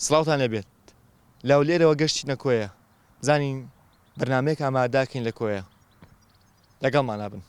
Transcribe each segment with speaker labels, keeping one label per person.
Speaker 1: سڵاوتان لەبێت لەو لێرەوە گەشتینە کۆیە بزانین بەرنامەیەک ئامادەکەین لە کۆیە لەگەڵمان نابن.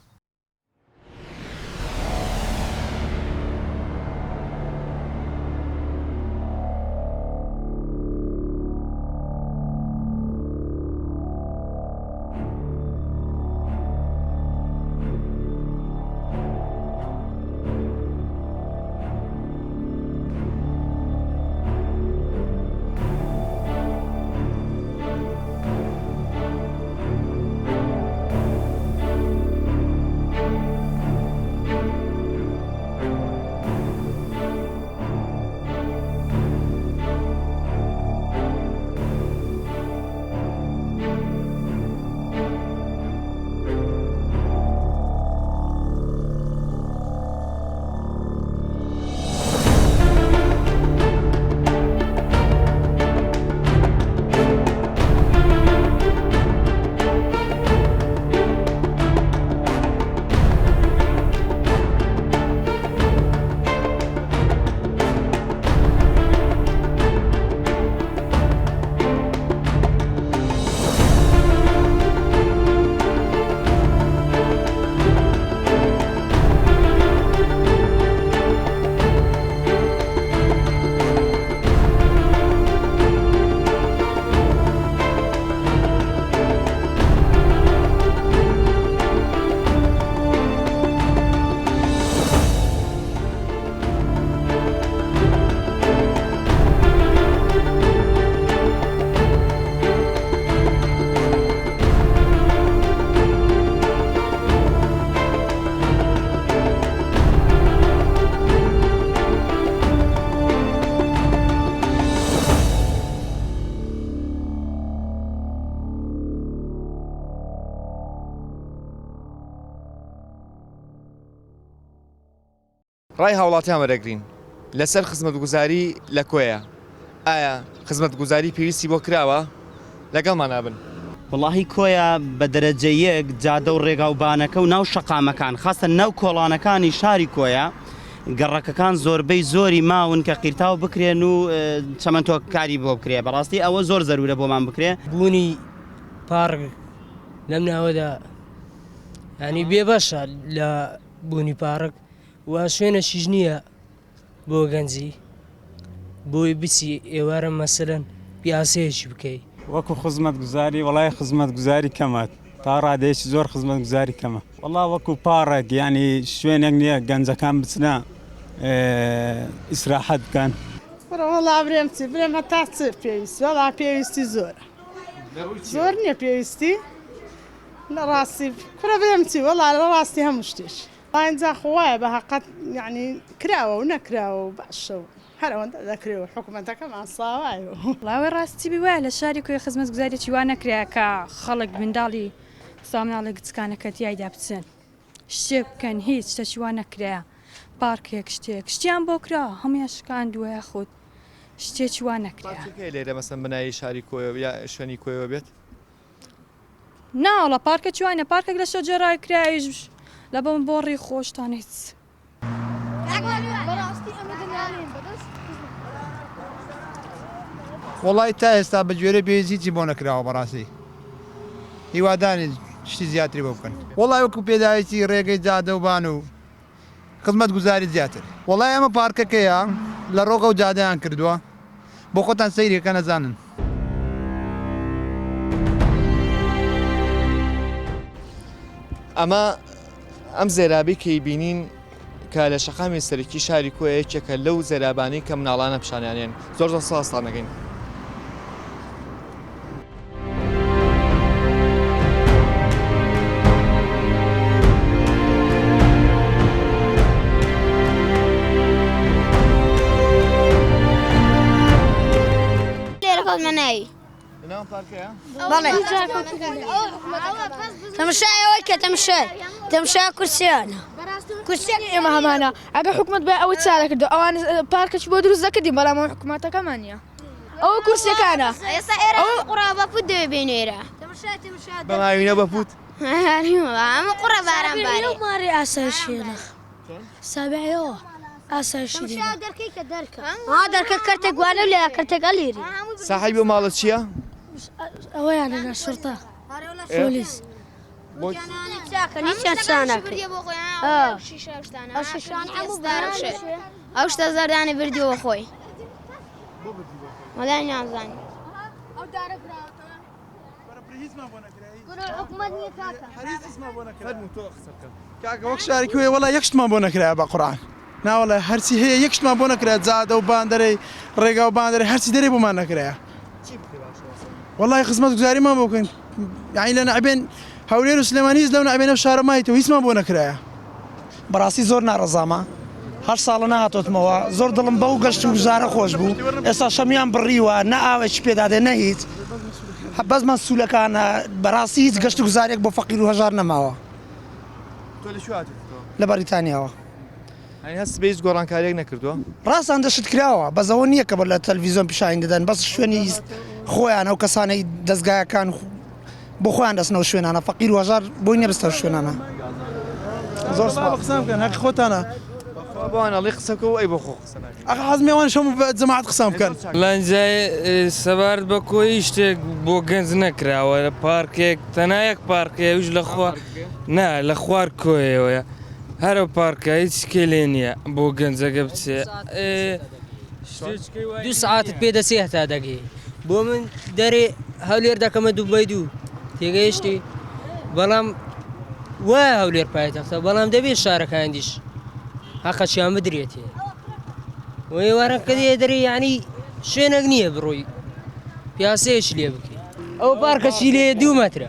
Speaker 1: ڕای هاوڵاتیان وەرەگرین لەسەر خزمەتگوزاری لە کۆیە. ئایا خزمەتگوزاری پێویستی بۆ کراوە؟ لەگەڵمان نابن.
Speaker 2: وڵاهی کۆیە بە دەرەجە یەک جادە و ڕێگاوبانەکە و ناو شەقامەکان خاستە ناو کۆڵانەکانی شاری کۆیە گەڕەکەکان زۆربەی زۆری ماون کە قیرتاو بکرێن و چەمەندۆ کاری بۆ بکرێ. بەڕاستی ئەوە زۆر زەرورە بۆمان بکرێ.
Speaker 3: بوونی پارک لەم ناوەدا ینی بێبەشە لە بوونی پارک و شوێنەشیش نییە بۆ گەنجی بۆی بچی ئێوارە مەسەلەن پیاسەیەکی بکەی.
Speaker 4: وەکو خزمەتگوزاری وڵای خزمەتگوزاری کەمە تا ڕادێکی زۆر خزمەتگوزاری کەمە. وەڵا وەکو پارێک ینی شوێنێک نییە گەنجەکان بچنە ئیسراحەت بکەن.
Speaker 5: وەڵا برێم چی برێم هەتا چ پێویستی وەڵا پێویستی زۆرە زۆر نییە پێویستی لە ڕاستی کوڕە برێم چی وەڵا لە ڕاستی هەموو شتێش ئاینجا خوایە بە حەقەت یعنی کراوە و نەکراوە و باشە هەر ئەوەندە دەکرێەوە حکوومەتەکەمان ساوایەوە.
Speaker 6: وڵاوی ڕاستی بوایە لە شاری کوێ خزمەتگوزاریی وا نەکرا کە خەڵک منداڵی سامناڵی گچکانەکە تیایدا بچن شتێک بکەن هیچ شتێکی وا نەکرایە. پارکێک شتیان بۆ کرا هەمویان شکاندووە یاخود شتێکی وا نەکرا.
Speaker 1: لێرە مەسەن بنایی شاری کۆیە یا شوێنی کۆیەوە بێت؟
Speaker 6: ناوەڵە پارکە چوانە پارکێک لە شەجێڕای کرایش لە بەم بۆ ڕێی خۆشتان هیچ.
Speaker 7: وڵی تا ئێستا بە گوێرە بێزیی بۆ نەکراوە بەڕاستی هیوادانی شتی زیاتری بۆ بکەن. وڵای وەکو پێداویستی ڕێگەی جادەوبان و خزمەتگوزاری زیاتر. وڵای ئەمە پارکەکەیە لە ڕۆگە و جادەیان کردووە بۆ خۆتان سەیرێکە نەزانن.
Speaker 1: ئەمە ئەم زێرابی کەی بینین کە لە شەقامی سەرەکی شاری کۆیە یەکێکە لەو زێرابانی کە مناڵانە پیشانیانێن زۆر ساستان نەگەین.
Speaker 8: تەماشای کە تەماشای کورسیانە
Speaker 9: کورسیانی ئێمە هەمانە ئەگە حکوومەت بە ئەوەی چارە کردو ئەوان پارکەچ بۆ دروست دەکردین بەڵام حکوومەتەکەمان نییە ئەوە کورسیەکانە
Speaker 8: قوڕا بەپوت دەبێنێرە
Speaker 1: بەماوینە بەپوت
Speaker 8: ئەمە قوڕە باران
Speaker 9: ماری ئاسایشێنە سابعەوە ئاسایشی
Speaker 8: دەرکە کەرتێک گوانە لێ کەرتێک ئەلیری
Speaker 1: ساحیب و ماڵت چییە؟
Speaker 9: ئەوەیان لەنا شرتا پۆلیس
Speaker 8: ئەو شتە زەردانی بردیەوە خۆی وەلای نازانی
Speaker 7: کاکە وەک شارێکوێ وەڵا یەکشتمان بۆ نەکرای بە قورعان ناوەڵە هەرچی هەیە یەکشتمان بۆ نەکرای جادە و باندەرەی ڕێگا و باندەرەی هەرچی دەرێ بۆمان نەکرایە وەڵای خزمەت گوزاریمان بۆ بکەین یعنی لە نەعبێن هەولێر و سلێمانی هیچ لەو نەعبێنە شارەمایتەوە هیچمان بۆ نەکرایە
Speaker 10: بەڕاستی زۆر ناڕەزامە هەر ساڵە نهاتۆتمەوە زۆر دڵم بەو گەشت و گوزارە خۆش بوو ئێستا شەمیان بڕیوە نە ئاوێکی پێدادێ نە هیچ بەزمان سوولەکانە بەڕاستی هیچ گەشت و گوزارێک بۆ فەقیر و هەژار نەماوە لە بەریتانیاوە
Speaker 1: هەست بەیست گۆڕانکاریەک نەکردووە
Speaker 10: ڕاستان دەشت کراوە بەزەوە نییە کە بە لە تەلڤیزیۆن پیشانی دەدەن بەس شوێنی خۆیان ئەو کەسانەی دەستگایەکان بۆ خۆیان دەستنەوە شوێنانە فەقیر و هەژار بۆی نەبستەوە شوێنانە
Speaker 7: زۆر قسام بکەن هەق خۆتانە
Speaker 1: بۆوانەڵی قسەکە و ئەی بۆ خۆ قسە
Speaker 7: ئەخ حەزمیێوان شەم بە جەماعەت قسام بکەن
Speaker 11: لەنجای سەبارەت بە کۆی شتێک بۆ گەنج نەکراوە لە پارکێک تەنایەک پارکەیەویش لە خوا نا لە خوار کۆیەوەیە هەرە پارکە هیچ شکێ لێ نییە بۆ گەنجەکە بچێ
Speaker 3: 2 ساعتت پێ دەسێ هەتا دەگەی بۆ من دەرێ هەولێر دەکەمە دووبەی دوو تێگەیشتی بەڵام وایە هەولێر پایتەختە بەڵام دەبێت شارەکان دیش حەقەچیان بدرێتێ وی وەرەکە دێ دەرێ یعنی شوێنێک نییە بڕۆی پیاسەیەش لێ بکەی ئەو پارکەچی لێ 2 مەترە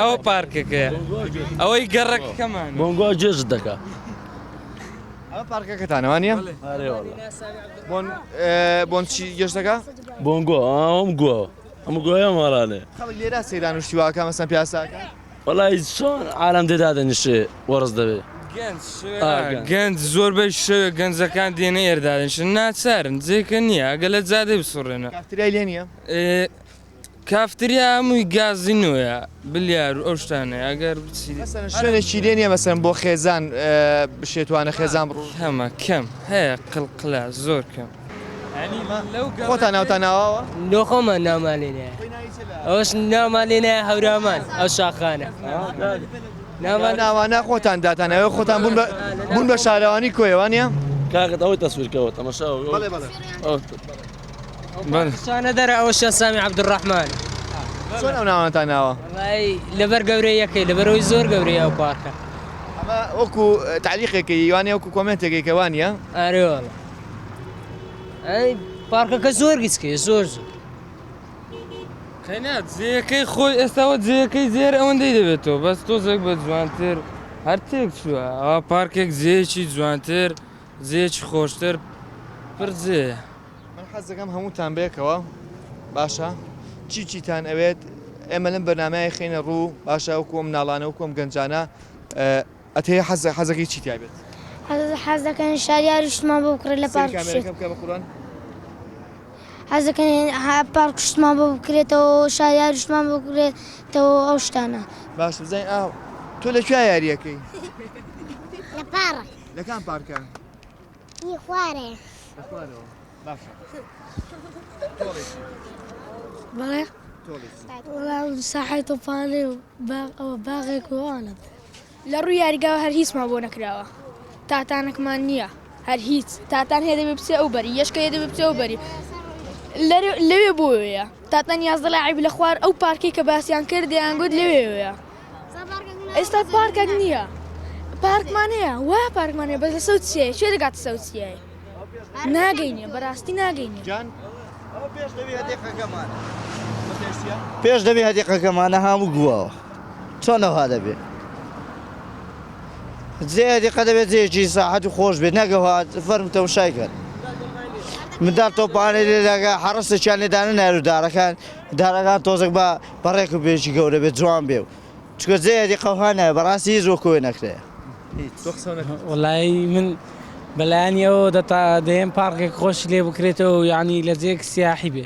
Speaker 11: ئەو پارکەکەیە ئەوەی گەڕەکەمان
Speaker 12: بۆنگۆ جێژ دەکا
Speaker 1: ئەمە پارکەکەتانەوە نیە بۆن چی گەشت دەکا
Speaker 12: بۆنگۆ ئەم گووە ئەم گوۆیە ماڵانێ
Speaker 1: خەڵک لێرە سەیران و شتیواکە مەسەن پیاساکە
Speaker 12: وەڵای چۆن عالەم دەدادەنیشێ وەڕز دەبێ
Speaker 11: گەنج زۆربەی شەوێ گەنجەکان دێنە ئێردادنشن ناچارن جێکە نییە ئەگە لە جادەی بسوڕێنە
Speaker 1: کافتریای لێ نییە
Speaker 11: کافتریا هەمووی گازی نوۆیە بلیار و ئەو شتانەیە ئەگەر
Speaker 1: شوێنێکی لێ نییە مەسەن بۆ خێزان بشێتوانە خێزان بڕۆ
Speaker 11: هەمە کەم هەیە قڵقلا زۆر کەم
Speaker 1: خۆتان ناوتان ناوەوە
Speaker 3: نۆخۆمان نامالێنە ئەوش نامالێنە هەورامان ئەو شاخانە
Speaker 1: ناوانە خۆتان داتانەوە خۆتان بوون بە شارەوانی کۆیەوانە
Speaker 12: کاکەت ئەوەی تەسویرکەوە تەماشا
Speaker 3: شانە دەرە ئەوە شە سامی عەبدوڕەحمان
Speaker 1: چۆن ئەو ناوانتان ناوە
Speaker 3: لەبەر گەورەی یەکەی لەبەرەوەی زۆر گەورەی ئەو پارکە
Speaker 1: ئەمە وەکو تعلیقێکی وانێ وەکو کۆمنتێکی وانە
Speaker 3: ئارێ وەڵە پارکەکە زۆر گچکەیە زۆر
Speaker 11: خەینات جێەکەی خۆی ئێستاوە جێەکەی زێر ئەوەندەی دەبێتەوە بەس تۆزێک بە جوانتر هەر تێک چووە ئەوە پارکێک جێیەکی جوانتر جێکی خۆشتر پر جێ
Speaker 1: من حەز دەکەم هەمووتان بێکەوە باشە چیتان ئەوێت ئێمە لەم بەرنامەیە خێنە ڕوو باشە وەکو ئەم ناڵانە وەکو ئەم گەنجانە ئەتەیە حەزەکەی چیتای بێت
Speaker 8: حەز دەکەن شاریاریشتمان بۆ بکڕێت لە پارک حەز دەکەن پارکشتمان بۆ بکرێتەوە شاریاریشتمان بۆ بکرێتەوە ئەو شتانە
Speaker 1: باش بزانین ئاو تۆ لەکوێ یاریەکەی
Speaker 8: لە پارە
Speaker 1: لەکان پارکە
Speaker 8: خوارێ
Speaker 1: باشە
Speaker 9: بەڵێ ساحای تۆپانێ و ئەوە باغێک وانە لە ڕووی یاریگاوە هەر هیچمان بۆ نەکراوە تاتانێکمان نییە هەر هیچ تاتان هێ دەبێ بچێ ئەو بەری یەشکە هێ دەبێ بچێ ئەو بەری لەوێ بۆیە تاتان یازدە لاعیب لە خوار ئەو پارکی کە باسییان کرد دەیانگوت لەوێوەیە ئێستا پارکێک نییە پارکمان هەیە وا پارکمان هەیە بەس لە سەوتسیە شوێ دەگاتە سەوتسیایی ناگەینێ بەڕاستی ناگەینێ
Speaker 10: پێش دەبێ هەدیقەکەمانە هەموو گوواوە چۆنەوە دەبێت جێ هەدیقە دەبێت جێکی ساحەت و خۆش بێت نەگەوە فەرم تەماشای کرد منداڵ تۆپانێ لێداگا حەڕەستێکیان لێدانە نایرو دارەکان تۆزێک بە بەڕێک و بێژی گەورە بێت جوان بێ و چکە جێ هەدیقەوە نایە بەڕاستی هیچ وەکوێ نەکرێ
Speaker 13: وەڵای من بەلایەنیەوە دەێن پارکێک خۆش لێ بکرێتەوە و یعنی لە جێک سیاحی بێ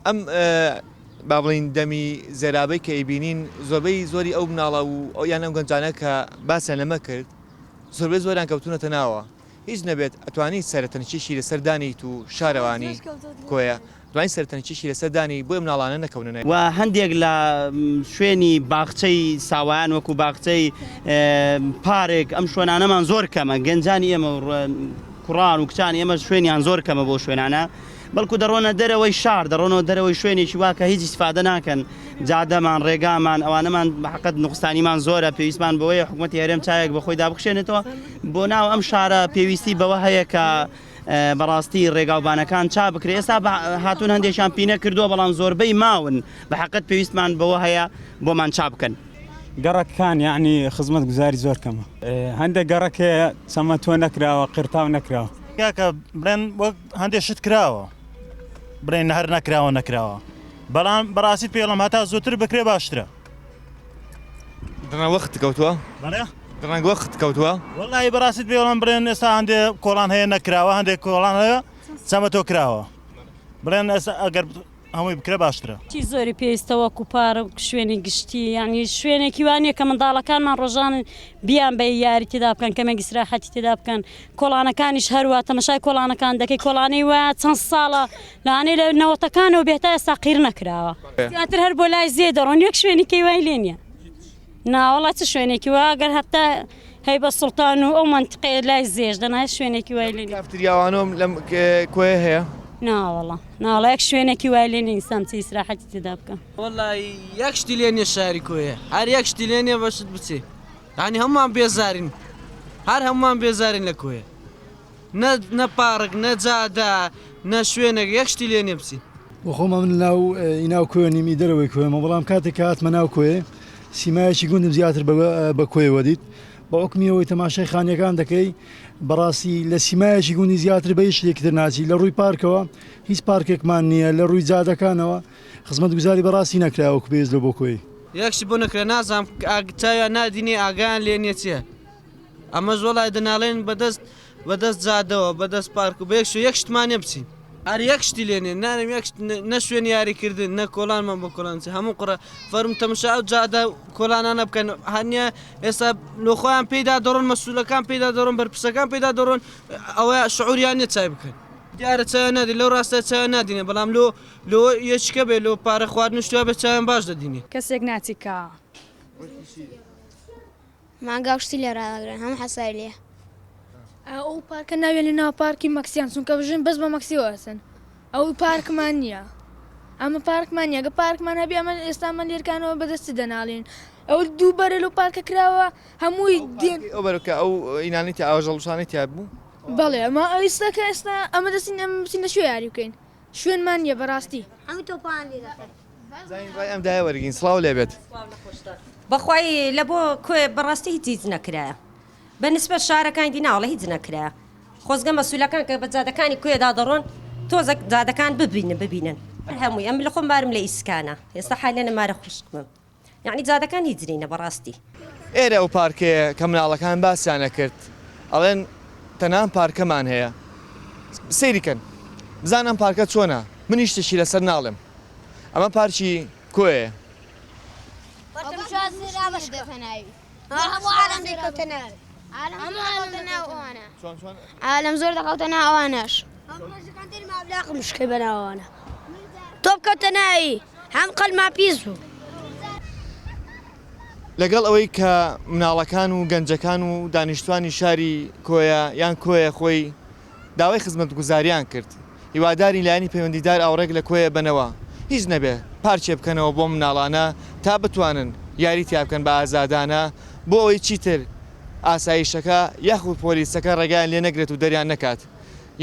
Speaker 1: ئەم با بڵین دەمی زێرابەی کە ئەیبینین زۆربەی زۆری ئەو مناڵە و ئەو یان ئەم گەنجانە کە باسییان لەمە کرد زۆربەی زۆریان کەوتونەتە ناوە هیچ نەبێت ئەتوانی سەرەتەنچیشی لەسەر دانیت و شارەوانی کۆیە دوای سەرەتەنچیشی لەسەر دانی بۆ مناڵانە نەکەونە
Speaker 2: و هەندێک لە شوێنی باخچەی ساوایان وەکو باخچەی پارێک ئەم شوێنانەمان زۆر کەمە گەنجانی ئێمە کوڕان و کچانی ئێمە شوێنیان زۆر کەمە بۆ شوێنانە بەڵکو دەڕۆنە دەرەوەی شار دەڕۆنەوە دەرەوەی شوێنێکی واکە هیچ ئیسفادە ناکەن جادەمان ڕێگامان ئەوانەمان بەحقەت نوقستانیمان زۆرە پێویستمان بەوەیە حکوومەتی هەرێم چایەک بەخۆی دابخشێنێتەوە بۆ ناو ئەم شارە پێویستی بەوە هەیە کە بەڕاستی ڕێگاوبانەکان چا بکرێ ئێستا هاتوون هەندێکیان پینە کردووە بەڵام زۆربەی ماون بەحقەت پێویستمان بەوە هەیە بۆمان چا بکەن
Speaker 4: گەڕەکان یعنی خزمەت گوزاری زۆر کەمە هەندێک گەڕەکەیە چەمە تۆ نەکراوە قرتاو نەکراوە
Speaker 14: کاکە بڵێن وەک هەندێک شت کراوە بڵێن هەر نەکراوە بەڵام بەڕاستی پێڵم هەتا زۆتر بکرێ باشترە
Speaker 1: دڕە وەخت کەوتووە دڕنگ وەخت کەوتووە
Speaker 14: وەڵی بەڕاستی پێڵم بڵێن ئێستا هەندێک کۆڵان هەیە نەکراوە هەندێک کۆڵان هەیە چەمە تۆ کراوە بڵێن ئێستا ئەگەر هەمووی بکرێ باشترە
Speaker 15: چی زۆری پێویستەوە کوپارە شوێنی گشتی ینی شوێنێکی وانە کە منداڵەکانمان ڕۆژان بیان بە یاری تێدا بکەن کەمێکی سراحەتی تێدا بکەن کۆڵانەکانیش هەروە تەمەشای کۆڵانەکان دەکەی کۆڵانەی وایە چەند ساڵە لەوانەیە لە نەوەتەکانەوە بێتە ئێستا قیر نەکراوە زیاتر هەر بۆ لای زێ دەڕۆن یەک شوێنی وای لێ نییە ناوەڵات چ شوێنێکی وا گەر هەتا هەی بە سوڵتان و ئەو منتقەیە لای زێش دەنای شوێنێکی وای لێ
Speaker 1: کافتریاوانۆم لەم کۆیە هەیە
Speaker 15: ناوەڵە ناڵەیەک شوێنێکی وای لێ ئینسان چی ئیسراحەتی تێدا بکەن
Speaker 16: وەڵی یەک شتی لێ نیە شاری کۆیە هەر یەک شتی لێ نیە بەشت بچێ یعنی هەمومان بێزارین هەر هەمومان بێزارین لە کۆیە نە پارک نە جادا نە شوێنێک یەک شتی لێ نیە بچین
Speaker 17: بۆخۆمە من ناو ئیناو کۆیە نیمی دەرەوەی کۆیمە بەڵام کاتێک هاتمە ناو کۆیە سیمایەکی گوندم زیاتر بە کۆیەوە دیت بە ئۆکمیەوەی تەماشای خانیەکان دەکەی بەڕاستی لە سیمایەکی گوندی زیاتر بە شتێکتر ناچی لە ڕووی پارکەوە هیچ پارکێکمان نییە لە ڕووی جادەکانەوە خزمەت گوزاری بەڕاستی نەکراوە پێز لە بۆ کۆی
Speaker 16: یەکشی بۆ نەکرێ نازانم چاویان نادینێ ئاگیان لێ نیە چییە ئەمەش وەڵای دەناڵێن بەدەست جادەوە بەدەست پارک و بەیەکش یەک شتمانێ بچین هەر یەک شتی لێنێ نانم نە شوێن یاریکردن نە کۆڵانمان بۆ کۆڵان هەموو قڕە فەرم تەمەشا ئەو جادا کۆڵانانە بکەن هەنیە ئێستا لۆخۆیان پێدا دەڕۆن مەسوولەکان پێدا دەڕۆن بەرپرسەکان پێدا دەڕۆن ئەوە شعوریان نیە چای بکەن دیارە چاویان نادین لەو ڕاستە چاویان نادینێ بەڵام لۆ یەکیکە بێ لۆ پارە خواردن شتووە بێت چاویان باش دەدینێ
Speaker 6: کەسێک ناچی کە
Speaker 8: مانگا شتی لێرادەگرن هەموو حەسای لێ
Speaker 9: ئەو پارکە ناوێن لە ناو پارکی مەکسیان چونکە بژن بەس بە مەکسیەوە هەسن ئەو پارکمان نییە ئەمە پارکمان نیە گە پارکمان هەبی ئەمە ئێستامان لێرکانەوە بەدەستی دەناڵێن ئەو دووبەرە لەو پارکە کراوە هەمووی
Speaker 1: ئەو بەرەکە ئەو ئینانیتی ئاژەڵوشانی تیا بوو
Speaker 9: بەڵێ ئەمە ئێستاکە ئێستا ئەمە دەستین ئەم بچینە شوێ یاری بکەین شوێنمان نییە بەڕاستی
Speaker 8: هەموو تۆپان لێ
Speaker 1: ئەم دای وەرگین سڵاو لێبێت
Speaker 18: بەخوای لە بۆ کوێ بەڕاستی هیچ نەکرایە بەنسبەت شارەکانی دیناوەڵە هیچ نەکرایە خۆزگە مەسوولەکان کە بە جادەکانی کوێدا دەڕۆن تۆزە جادەکان ببینن هەمووی ئەم لە خۆم بارم لە ئیسکانە ئێستا حالە نەمارە خوشکمم یعنی جادەکان هیچ نینە بەڕاستی
Speaker 1: ئێرە ئەو پارکەیە کە مناڵەکان باسییانە کرد ئەڵێن تەنان پارکەمان هەیە سەیریکەن بزانم پارکە چۆنە منیش تشی لەسەر ناڵم ئەمە پارکی کۆیە
Speaker 8: عالم زۆر دەکەوتە ناو ئەوانەش مشکل بەناوانە تۆ بکەوتە ناوی هەم قەلما پیس بوو
Speaker 1: لەگەڵ ئەوەی کە مناڵەکان و گەنجەکان و دانیشتوانی شاری کۆیە یان کۆیە خۆی داوای خزمەت گوزاریان کرد هیواداری لایەنی پەیوەندیدار ئاوڕێک لە کۆیە بنەوە هیچ نەبێ پارچێ بکەنەوە بۆ مناڵانە تا بتوانن یاری تیا بکەن بە ئازادانە بۆ ئەوەی چیتر ئاسایشەکە یاخود پۆلیسەکە ڕێگایان لێ نەگرێت و دەریان نەکات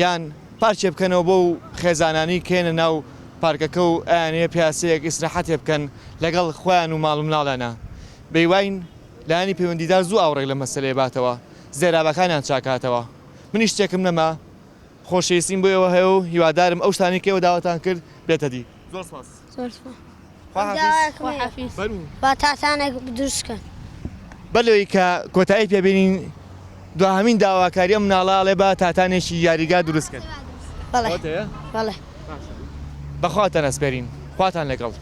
Speaker 1: یان پارچێ بکەنەوە بۆ خێزانانی کێنە ناو پارکەکە و ئەیانەیە پیاسەیەک ئیسراحەتێ بکەن لەگەڵ خۆیان و ماڵ و مناڵانە بەیواین لایەنی پەیوەندیدار زوو ئاوڕێک لە مەسەلەیە باتەوە زێرابەکانیان چاکاتەوە منیش شتێکم نەما خۆشەویستیم بۆ ئێوە هەیە و هیوادارم ئەو شتانی کێوە داوەتان کرد بێتە دی زۆر سپاس
Speaker 8: با تاتانێک دروستکەن
Speaker 1: بەلەوەی کە کۆتایی پێبینین دوهەمین داواکاریە مناڵاڵێ بە تاتانێکی یاریگا دروستکەن
Speaker 8: بەڵێ
Speaker 1: بەخواتان ئەسپێرین خواتان لەگەڵ.